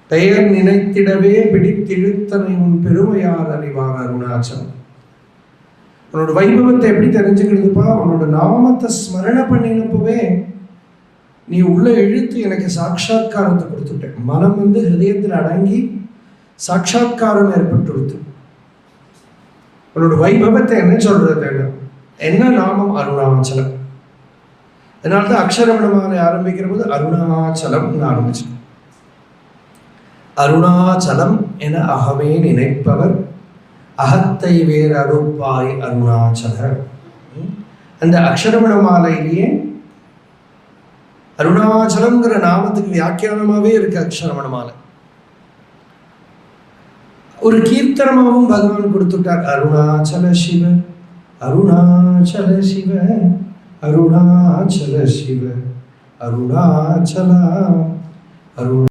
பெயர் நினைத்திடவே பிடித்திழுத்தனை உன் பெருமையார் அறிவார் அருணாச்சலம். உன்னோட வைபவத்தை எப்படி தெரிஞ்சுக்கிறதுப்பா? உன்னோட நாமத்தை ஸ்மரண பண்ணினப்பவே நீ உள்ள இழுத்து எனக்கு சாட்சா்காரத்தை கொடுத்துட்டேன். மனம் ஹிருதயத்தில் அடங்கி சாட்சா்காரம் ஏற்பட்டு உன்னோட வைபவத்தை என்ன சொல்றது? என்ன நாமம்? அருணாச்சலம். அதனால்தான் அக்ஷரமணமாலை ஆரம்பிக்கிற போது அருணாச்சலம் ஆரம்பிச்சு. அருணாச்சலம் என அகவே நினைப்பவர் அகத்தை வேறு அருப்பாய் அருணாச்சலர். அந்த அக்ஷரமண மாலையிலேயே அருணாச்சலம்ங்கிற நாமத்துக்கு வியாக்கியானமாவே இருக்கு அக்ஷரமண மாலை. ஒரு கீர்த்தனமாகவும் பகவான் கொடுத்துட்டார். அருணாச்சல சிவ அருணாச்சல சிவ அருணாச்சல சிவ அருணாச்சல அருணா